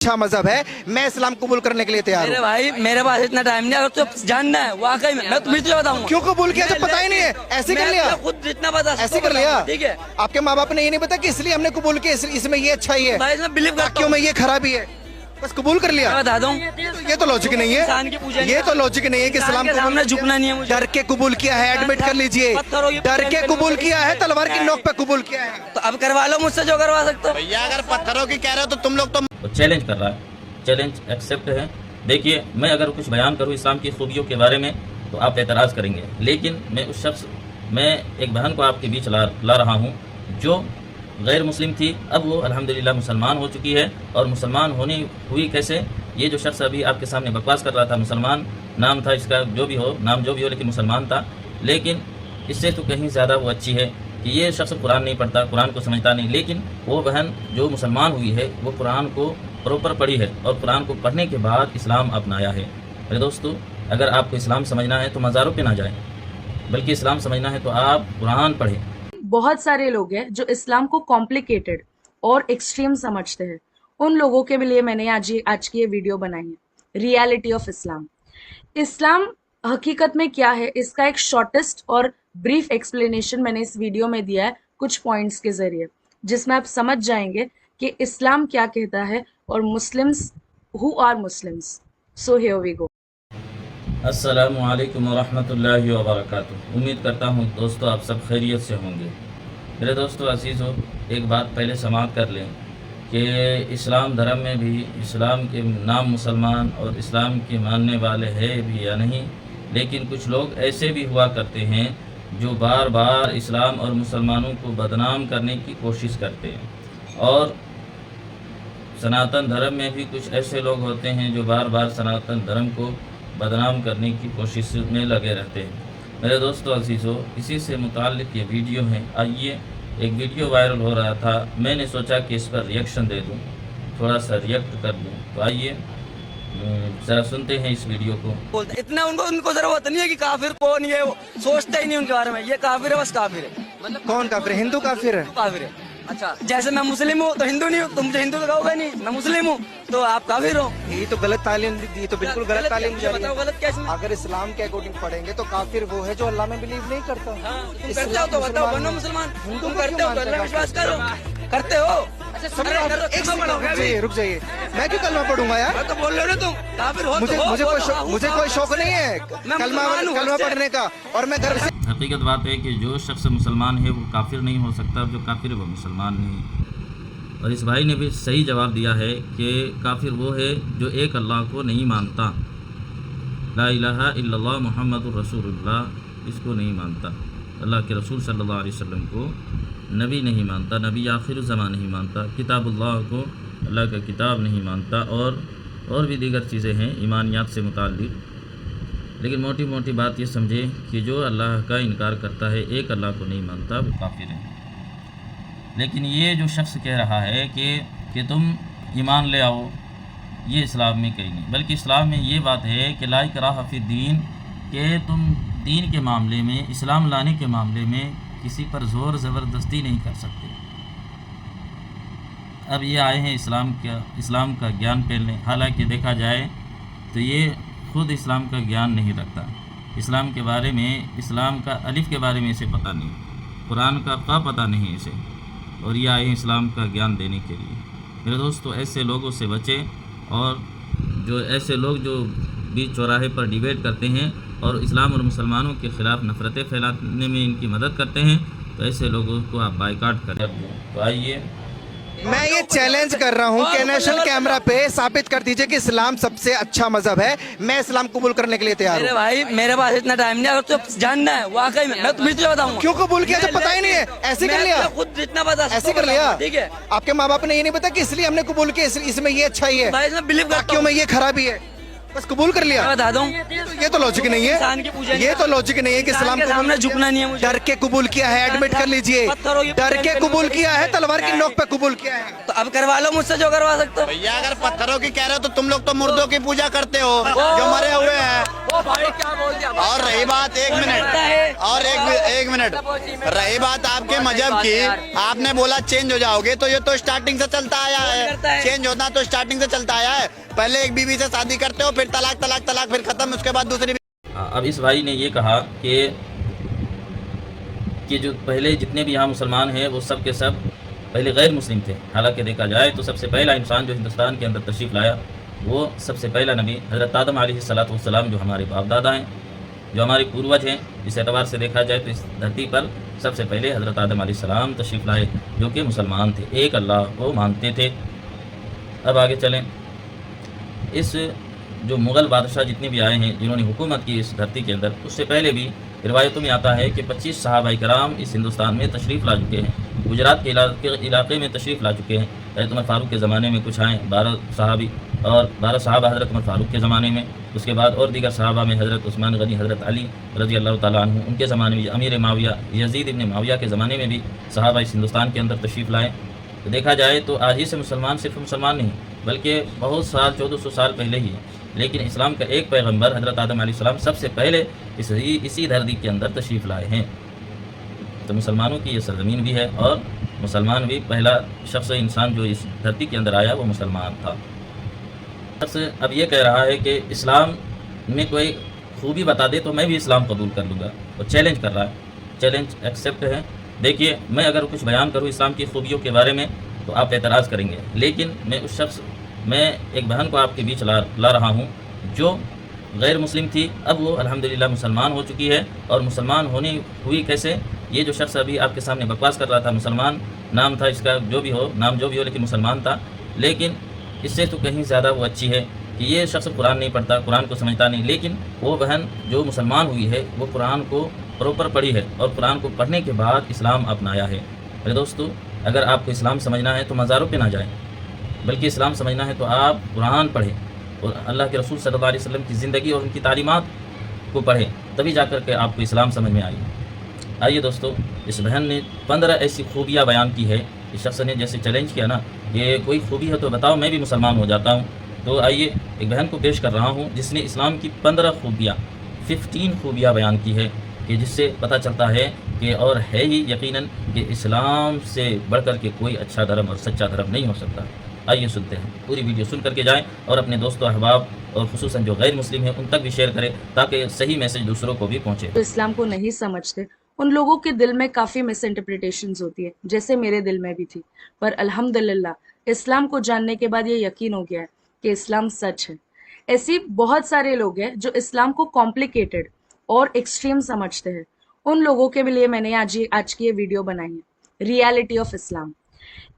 अच्छा मजहब है, मैं इस्लाम कबूल करने के लिए तैयार मेरे हूँ। भाई मेरे पास इतना टाइम नहीं है, अगर तो जानना है वाकई में मैं तुम्हें बताऊंगा। क्यों कबूल किया जब पता ही नहीं है? ऐसे कर लिया, खुद जितना पता ऐसे कर लिया। ठीक है आपके माँ बाप ने ये नहीं पता कि इसलिए हमने कबूल किया, इसमें ये अच्छा ही है, भाई, इसमें बिलीव करता क्यों हूँ। में ये खराबी है, बस कबूल कर लिया। मैं बता दूं, ये तो लॉजिक नहीं इंसान की है, पूजा ये तो लॉजिक नहीं है कि इंसान इस्लाम के कबूल सामने किया। झुकना नहीं है मुझे। डर के कबूल किया है, एडमिट कर लीजिए, पत्थरों की डर पूजा के कबूल किया है, तलवार की नोक पे कबूल किया है। तो अब करवा लो मुझसे जो करवा सकते हो। भैया अगर पत्थरों की कह रहे हो तो तुम लोग तो चैलेंज कर रहा है, चैलेंज एक्सेप्ट है। देखिए, मैं अगर कुछ बयान करूँ इस्लाम की खूबियों के बारे में तो आप एतराज़ करेंगे, लेकिन मैं एक बहन को आपके बीच ला रहा हूँ जो गैर मुस्लिम थी, अब वो अल्हम्दुलिल्लाह मुसलमान हो चुकी है। और मुसलमान हुई कैसे? ये जो शख्स अभी आपके सामने बकवास कर रहा था, मुसलमान नाम था इसका, जो भी हो नाम, जो भी हो, लेकिन मुसलमान था। लेकिन इससे तो कहीं ज़्यादा वो अच्छी है कि ये शख्स कुरान नहीं पढ़ता, कुरान को समझता नहीं, लेकिन वो बहन जो मुसलमान हुई है वो कुरान को प्रॉपर पढ़ी है और कुरान को पढ़ने के बाद इस्लाम अपनाया है। मेरे दोस्तों, अगर आपको इस्लाम समझना है तो मज़ारों पे ना जाएं, बल्कि इस्लाम समझना है तो आप कुरान पढ़ें। बहुत सारे लोग हैं जो इस्लाम को कॉम्प्लिकेटेड और एक्सट्रीम समझते हैं। उन लोगों के लिए मैंने आज की ये वीडियो बनाई है, रियलिटी ऑफ इस्लाम। इस्लाम हकीकत में क्या है, इसका एक शॉर्टेस्ट और ब्रीफ एक्सप्लेनेशन मैंने इस वीडियो में दिया है कुछ पॉइंट्स के जरिए, जिसमें आप समझ जाएंगे कि इस्लाम क्या कहता है और Muslims who are Muslims. So here we go. अस्सलामु अलैकुम वरहमतुल्लाहि वबरकातुहू। उम्मीद करता हूँ दोस्तों आप सब खैरियत से होंगे। मेरे दोस्तों अजीज़ हो, एक बात पहले समाप्त कर लें कि इस्लाम धर्म में भी इस्लाम के नाम मुसलमान और इस्लाम के मानने वाले हैं भी या नहीं, लेकिन कुछ लोग ऐसे भी हुआ करते हैं जो बार बार इस्लाम और मुसलमानों को बदनाम करने की कोशिश करते हैं। और सनातन धर्म में भी कुछ ऐसे लोग होते हैं जो बार बार सनातन धर्म को बदनाम करने की कोशिश में लगे रहते हैं। मेरे दोस्तों अजीज़ों, इसी से मुताल्लिक़ ये वीडियो है। आइए, एक वीडियो वायरल हो रहा था, मैंने सोचा कि इस पर रिएक्शन दे दूं, थोड़ा सा रिएक्ट कर दूं। तो आइए ज़रा सुनते हैं इस वीडियो को। इतना उनको जरूरत नहीं है कि काफिर कौन ये, वो सोचते ही नहीं उनके बारे में। ये काफिर है, बस काफिर है। मतलब कौन काफिर है? हिंदू काफिर है। काफिर है। अच्छा, जैसे मैं मुस्लिम हूँ तो हिंदू नहीं हूँ, तुम मुझे हिंदू लगाओगे नहीं। मैं मुस्लिम हूँ तो आप काफिर हो। ये तो गलत तालीम दी, तो बिल्कुल गलत तालीम दी जा रही बताओ है। गलत कैसे? अगर इस्लाम के अकॉर्डिंग पढ़ेंगे तो काफिर वो है जो अल्लाह में बिलीव नहीं करता। तुम करते हो तो बताओ, बनो मुसलमान। तुम करते हो तो अल्लाह में विश्वास करो। करते हो? रुक जाइए, मैं क्यों कलमा पढ़ूंगा यार? मैं तो बोल रहे हो ना, तुम काफिर हो। मुझे कोई शौक नहीं है कलमा पढ़ने का, और मैं घर से। हकीकत बात है कि जो शख्स मुसलमान है वो काफिर नहीं हो सकता, जो काफिर है वो मुसलमान नहीं। और इस भाई ने भी सही जवाब दिया है कि काफिर वो है जो एक अल्लाह को नहीं मानता, ला इलाहा इल्लल्लाह मुहम्मदुर रसूलुल्लाह, इसको नहीं मानता, अल्लाह के रसूल सल्लल्लाहु अलैहि वसल्लम को नबी नहीं मानता, नबी आखिर ज़मान नहीं मानता, किताबुल्लाह को अल्लाह का किताब नहीं मानता, और भी दीगर चीज़ें हैं ईमानियात से मुताल्लिक़। लेकिन मोटी मोटी बात ये समझे कि जो अल्लाह का इनकार करता है, एक अल्लाह को नहीं मानता, वो काफिर है। लेकिन ये जो शख्स कह रहा है कि तुम ईमान ले आओ, ये इस्लाम में कहीं नहीं, बल्कि इस्लाम में ये बात है कि ला इकराह फी दीन, कि तुम दीन के मामले में, इस्लाम लाने के मामले में किसी पर ज़ोर ज़बरदस्ती नहीं कर सकते। अब ये आए हैं इस्लाम का ज्ञान फैलने, हालांकि देखा जाए तो ये खुद इस्लाम का ज्ञान नहीं रखता। इस्लाम के बारे में, इस्लाम का अलिफ के बारे में इसे पता नहीं, कुरान का पता नहीं इसे, और ये आए हैं इस्लाम का ज्ञान देने के लिए। मेरे दोस्तों, ऐसे लोगों से बचें, और जो ऐसे लोग जो बीच चौराहे पर डिबेट करते हैं और इस्लाम और मुसलमानों के ख़िलाफ़ नफ़रतें फैलाने में इनकी मदद करते हैं, तो ऐसे लोगों को आप बाइकाट करें। तो आइए, मैं ये चैलेंज कर रहा हूँ कि नेशनल कैमरा पे साबित कर दीजिए कि इस्लाम सबसे अच्छा मजहब है, मैं इस्लाम कबूल करने के लिए तैयार हूँ। मेरे भाई मेरे पास इतना टाइम नहीं है, अगर तो जानना है वाकई में मैं तुम्हें बताऊंगा। क्यों कबूल किया जब पता ही नहीं है? ऐसे कर लिया, खुद जितना पता ऐसे कर लिया। ठीक है, आपके माँ बाप ने ये नहीं पता कि इसलिए हमने कबूल किया, इसमें ये अच्छा ही है, भाई इसमें बिलीव करता क्यों हूँ। में ये खराबी है, बस कबूल कर लिया। मैं बता दूं, ये तो लॉजिक नहीं इंसान की है, पूजा नहीं ये तो लॉजिक नहीं है कि इंसान इस्लाम के कबूल सामने किया। झुकना नहीं है मुझे। डर के कबूल किया है, एडमिट कर लीजिए। पत्थरों की डर पूजा के करने कबूल को किया है, बोलते हैं। तलवार की नोक पे कबूल किया है। तो अब करवा लो मुझसे जो करवा सकते हो। भैया अगर पत्थरों की कह रहे हो तो तुम लोग तो मुर्दों की पूजा करते हो जो मरे हुए हैं। ओ भाई क्या बोल दिया। और रही बात एक मिनट, और एक मिनट, रही बात आपके मजहब की, आपने बोला चेंज हो जाओगे, तो ये तो स्टार्टिंग से चलता आया है। चेंज होना तो स्टार्टिंग से चलता आया है। पहले एक बीवी से शादी करते हो, फिर तलाक तलाक तलाक, फिर खत्म, उसके बाद दूसरी। अब इस भाई ने ये कहा कि जो पहले जितने भी यहाँ मुसलमान हैं वो सब के सब पहले गैर मुस्लिम थे। हालांकि देखा जाए तो सबसे पहला इंसान जो हिंदुस्तान के अंदर तशरीफ़ लाया वो सबसे पहला नबी हज़रत आदम अलैहिस्सलाम जो हमारे बाप दादा हैं, जो हमारे पूर्वज हैं। इस एतबार से देखा जाए तो इस धरती पर सबसे पहले हज़रत आदम अलैहिस्सलाम तशरीफ़ लाए, जो कि मुसलमान थे, एक अल्लाह को मानते थे। अब आगे चलें। इस जो मुग़ल बादशाह जितने भी आए हैं जिन्होंने हुकूमत की इस धरती के अंदर, उससे पहले भी रिवायतों में आता है कि 25 सहाबाए कराम इस हिंदुस्तान में तशरीफ़ ला चुके हैं, गुजरात के इलाके में तशरीफ़ ला चुके हैं। हज़रत उमर फ़ारूक के ज़माने में कुछ आए 12 सहाबी, और 12 सहाबा हज़रत उमर फ़ारूक के ज़माने में। उसके बाद और दीगर सहाबा में हज़रत उस्मान गनी, हज़रत अली रज़ी अल्लाह ताला अन्हु, उनके ज़माने में अमीर माविया यज़ीद इब्न माविया के ज़माने में भी सहाबा इस हिंदुस्तान के अंदर तशरीफ़ लाए। तो देखा जाए तो आज ही से मुसलमान सिर्फ मुसलमान नहीं बल्कि बहुत साल 1400 साल पहले ही, लेकिन इस्लाम का एक पैगंबर हज़रत आदम अलैहिस्सलाम सबसे पहले इसी धरती के अंदर तशरीफ़ लाए हैं। तो मुसलमानों की ये सरज़मीन भी है, और मुसलमान भी पहला शख्स इंसान जो इस धरती के अंदर आया वो मुसलमान था। शख्स अब ये कह रहा है कि इस्लाम में कोई खूबी बता दे तो मैं भी इस्लाम कबूल कर लूँगा, और चैलेंज कर रहा है। चैलेंज एक्सेप्ट है। देखिए, मैं अगर कुछ बयान करूँ इस्लाम की खूबियों के बारे में तो आप एतराज़ करेंगे, लेकिन मैं एक बहन को आपके बीच ला रहा हूँ जो गैर मुस्लिम थी, अब वो अल्हम्दुलिल्लाह मुसलमान हो चुकी है। और मुसलमान होने हुई कैसे? ये जो शख्स अभी आपके सामने बकवास कर रहा था, मुसलमान नाम था इसका, जो भी हो, लेकिन मुसलमान था। लेकिन इससे तो कहीं ज़्यादा वो अच्छी है कि ये शख्स कुरान नहीं पढ़ता, कुरान को समझता नहीं, लेकिन वो बहन जो मुसलमान हुई है वो कुरान को प्रॉपर पढ़ी है, और कुरान को पढ़ने के बाद इस्लाम अपनाया है। मेरे दोस्तों, अगर आपको इस्लाम समझना है तो मज़ारों पे ना जाएं, बल्कि इस्लाम समझना है तो आप कुरान पढ़ें और अल्लाह के रसूल सल्लल्लाहु अलैहि वसल्लम की ज़िंदगी और उनकी तालीमात को पढ़ें, तभी जाकर के आपको इस्लाम समझ में आइए दोस्तों, इस बहन ने 15 ऐसी खूबियाँ बयान की है। इस शख्स ने जैसे चैलेंज किया ना, ये कोई खूबी है तो बताओ, मैं भी मुसलमान हो जाता हूँ। तो आइए एक बहन को पेश कर रहा हूँ जिसने इस्लाम की 15 खूबियाँ बयान की है, कि जिससे पता चलता है कि और है ही यकीनन कि इस्लाम से बढ़कर के कोई अच्छा धर्म और सच्चा धर्म नहीं हो सकता। आइए सुनते हैं, पूरी वीडियो सुन करके जाएं और अपने दोस्तों अहबाब और खुसूसन जो गैर मुस्लिम हैं उन तक भी शेयर करें ताकि सही मैसेज दूसरों को भी पहुंचे। तो इस्लाम को नहीं समझते उन लोगों के दिल में काफ़ी मिस इंटरप्रिटेशंस होती है, जैसे मेरे दिल में भी थी। पर अल्हम्दुलिल्लाह इस्लाम को जानने के बाद ये यकीन हो गया है कि इस्लाम सच है। ऐसी बहुत सारे लोग हैं जो इस्लाम को कॉम्प्लिकेटेड और एक्सट्रीम समझते हैं। उन लोगों के लिए मैंने आज की ये वीडियो बनाई है, रियलिटी ऑफ इस्लाम।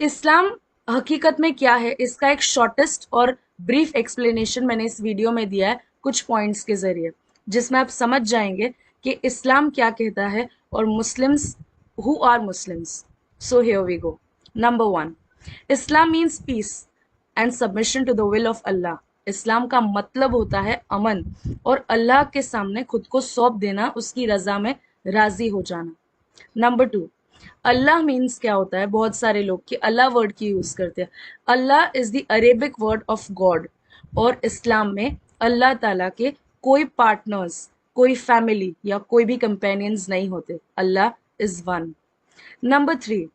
इस्लाम हकीकत में क्या है, इसका एक शॉर्टेस्ट और ब्रीफ एक्सप्लेनेशन मैंने इस वीडियो में दिया है कुछ पॉइंट्स के जरिए, जिसमें आप समझ जाएंगे कि इस्लाम क्या कहता है और Muslims who are Muslims. So here we go. Number 1, Islam means peace and submission to the will of Allah. इस्लाम का मतलब होता है अमन और अल्लाह के सामने खुद को सौंप देना, उसकी रजा में राजी हो जाना। नंबर 2, अल्लाह मीन्स क्या होता है? बहुत सारे लोग कि अल्लाह वर्ड की यूज करते हैं। Allah is the Arabic word of God, और इस्लाम में अल्लाह ताला के कोई पार्टनर्स, कोई फैमिली या कोई भी कंपेनियंस नहीं होते। अल्लाह इज वन। नंबर 3,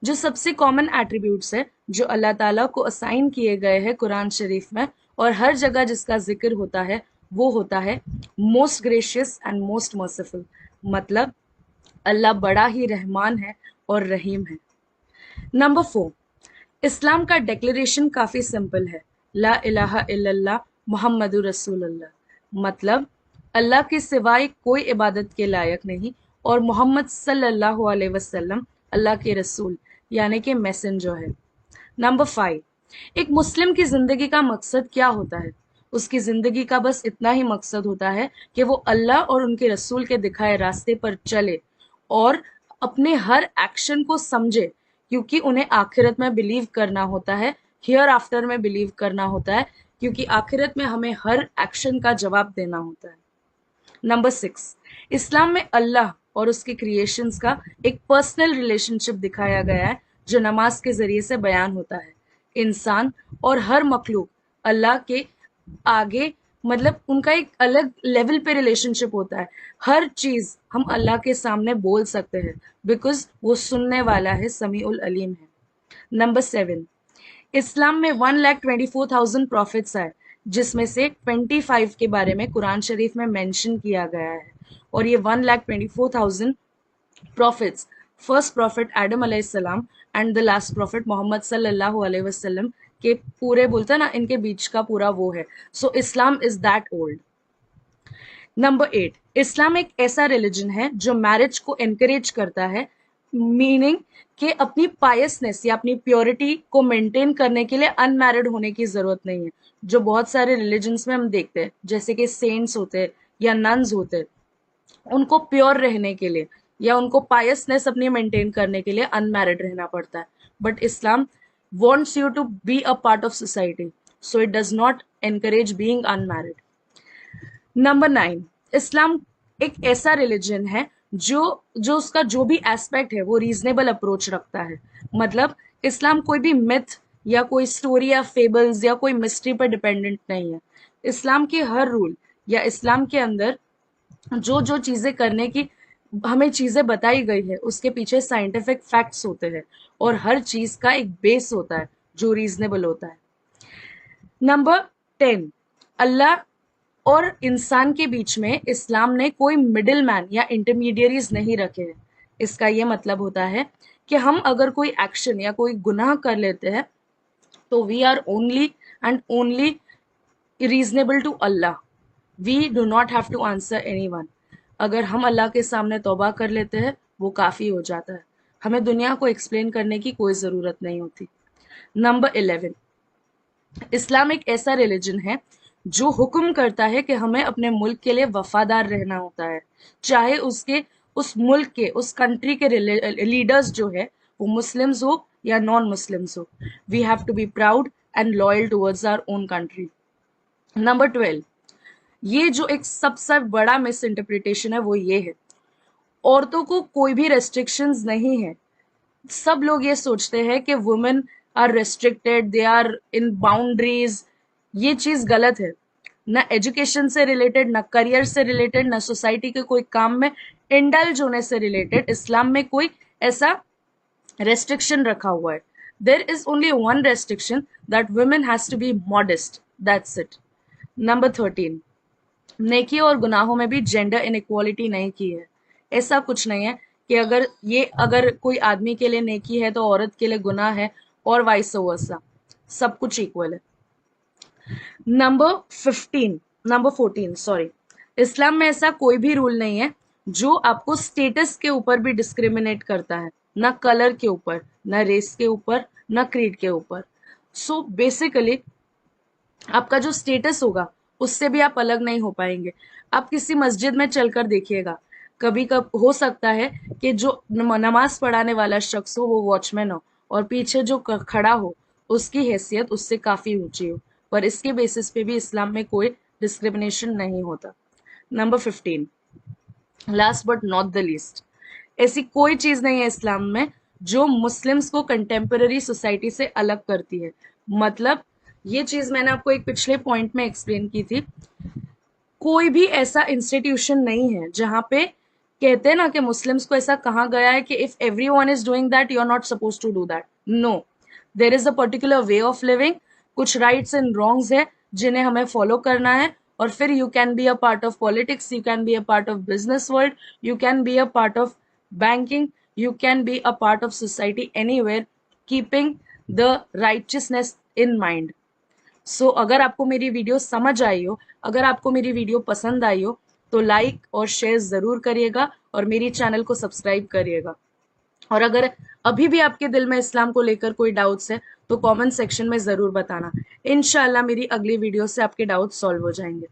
जो सबसे कॉमन एट्रीब्यूट्स है जो अल्लाह ताला को असाइन किए गए हैं कुरान शरीफ में और हर जगह जिसका जिक्र होता है, वो होता है most gracious and most merciful. मतलब अल्लाह बड़ा ही रहमान है और रहीम है। नंबर 4, इस्लाम का डिक्लेरेशन काफ़ी सिंपल है, ला इलाहा इल्लल्लाह मुहम्मदुर रसूलुल्लाह। मतलब अल्लाह के सिवाय कोई इबादत के लायक नहीं और मोहम्मद सल्लल्लाहु अलैहि वसल्लम अल्लाह के रसूल यानी कि मैसेंजर है। नंबर 5, एक मुस्लिम की ज़िंदगी का मकसद क्या होता है? उसकी ज़िंदगी का बस इतना ही मकसद होता है कि वो अल्लाह और उनके रसूल के दिखाए रास्ते पर चले और अपने हर एक्शन को समझे, क्योंकि उन्हें आखिरत में बिलीव करना होता है, हियर आफ्टर में बिलीव करना होता है क्योंकि आखिरत में हमें हर एक्शन का जवाब देना होता है। नंबर 6, इस्लाम में अल्लाह और उसके क्रिएशंस का एक पर्सनल रिलेशनशिप दिखाया गया है जो नमाज के जरिए से बयान होता है। इंसान और हर मखलूक अल्लाह के आगे मतलब उनका एक अलग लेवल पे रिलेशनशिप होता है। हर चीज हम अल्लाह के सामने बोल सकते हैं बिकॉज वो सुनने वाला है, समीउल अलीम है। नंबर 7, इस्लाम में 1,24,000 प्रॉफिट्स आए जिसमें से 25 के बारे में कुरान शरीफ में मेंशन किया गया है। और ये 1,24,000 prophets, first prophet Adam alayhi salam and the last prophet Muhammad sallallahu alaihi wasallam के पूरे बोलते हैं ना, इनके बीच का पूरा वो है। सो Islam is that old. Number 8, इस्लाम एक ऐसा रिलीजन है जो मैरिज को एनकरेज करता है, मीनिंग कि अपनी पायसनेस या अपनी प्योरिटी को मेंटेन करने के लिए अनमैरिड होने की जरूरत नहीं है, जो बहुत सारे रिलीजन्स में हम देखते हैं, जैसे कि सेंट्स होते हैं या नन्स होते हैं, उनको प्योर रहने के लिए या उनको पायसनेस अपनी मेंटेन करने के लिए अनमैरिड रहना पड़ता है। But Islam wants you to be a part of society, so it does not encourage being unmarried. Number 9, इस्लाम एक ऐसा रिलीजन है जो उसका जो भी एस्पेक्ट है वो रीजनेबल अप्रोच रखता है। मतलब इस्लाम कोई भी मिथ या कोई स्टोरी या फेबल्स या कोई मिस्ट्री पर डिपेंडेंट नहीं है। इस्लाम की हर रूल या इस्लाम के अंदर जो जो चीजें करने की हमें चीजें बताई गई है उसके पीछे साइंटिफिक फैक्ट्स होते हैं और हर चीज का एक बेस होता है जो रीजनेबल होता है। नंबर 10, अल्लाह और इंसान के बीच में इस्लाम ने कोई मिडिल मैन या इंटरमीडियरीज नहीं रखे हैं। इसका ये मतलब होता है कि हम अगर कोई एक्शन या कोई गुनाह कर लेते हैं तो we are only and only reasonable to Allah, we do not have to answer anyone. अगर हम अल्लाह के सामने तौबा कर लेते हैं वो काफ़ी हो जाता है, हमें दुनिया को एक्सप्लेन करने की कोई ज़रूरत नहीं होती। नंबर 11, इस्लाम एक ऐसा रिलीजन है जो हुक्म करता है कि हमें अपने मुल्क के लिए वफादार रहना होता है, चाहे उसके उस मुल्क के उस कंट्री के लीडर्स जो है वो मुस्लिम्स हो या नॉन मुस्लिम्स हो। We have to be proud and loyal towards our own country. Number 12, ये जो एक सबसे बड़ा मिस इंटरप्रिटेशन है वो ये है, औरतों को कोई भी रेस्ट्रिक्शंस नहीं है। सब लोग ये सोचते हैं कि women are restricted, they are in boundaries. ये चीज गलत है। ना एजुकेशन से रिलेटेड, ना करियर से रिलेटेड, ना सोसाइटी के कोई काम में इंडल्ज होने से रिलेटेड इस्लाम में कोई ऐसा रेस्ट्रिक्शन रखा हुआ है। There is only one restriction, that women has to be modest, that's it. Number 13, नेकी और गुनाहों में भी जेंडर इनइक्वालिटी नहीं की है। ऐसा कुछ नहीं है कि अगर कोई आदमी के लिए नेकी है तो औरत के लिए गुनाह है और वाइस वर्सा, सब कुछ इक्वल है। नंबर 14 सॉरी, इस्लाम में ऐसा कोई भी रूल नहीं है जो आपको स्टेटस के ऊपर भी डिस्क्रिमिनेट करता है, ना कलर के ऊपर, ना रेस के ऊपर, ना क्रीड के ऊपर। सो बेसिकली आपका जो स्टेटस होगा उससे भी आप अलग नहीं हो पाएंगे। आप किसी मस्जिद में चलकर देखिएगा, कभी हो सकता है कि जो नमाज पढ़ाने वाला शख्स हो वो वॉचमैन हो और पीछे जो खड़ा हो उसकी हैसियत उससे काफ़ी ऊंची हो, पर इसके बेसिस पे भी इस्लाम में कोई डिस्क्रिमिनेशन नहीं होता। Number 15, last but not the least, ऐसी कोई चीज़ नहीं है इस्लाम में जो मुस्लिम्स को कंटेम्पररी सोसाइटी से अलग करती है। मतलब ये चीज़ मैंने आपको एक पिछले पॉइंट में एक्सप्लेन की थी। कोई भी ऐसा इंस्टीट्यूशन नहीं है जहाँ पे कहते हैं ना कि मुस्लिम्स को ऐसा कहा गया है कि if everyone is doing that you are not suppose to do that. No, there is a particular way of living, कुछ राइट्स एंड रॉन्ग्स है जिन्हें हमें फॉलो करना है, और फिर you can be a part of politics, you can be a part of business world, you can be a part of banking, you can be a part of society anywhere, keeping the righteousness in mind. सो अगर आपको मेरी video समझ आई हो, अगर आपको मेरी video पसंद आई हो तो लाइक और शेयर ज़रूर करिएगा और मेरी चैनल को सब्सक्राइब करिएगा। और अगर अभी भी आपके दिल में इस्लाम को लेकर कोई डाउट्स है तो कमेंट सेक्शन में ज़रूर बताना। इंशाल्लाह मेरी अगली वीडियो से आपके डाउट्स सॉल्व हो जाएंगे।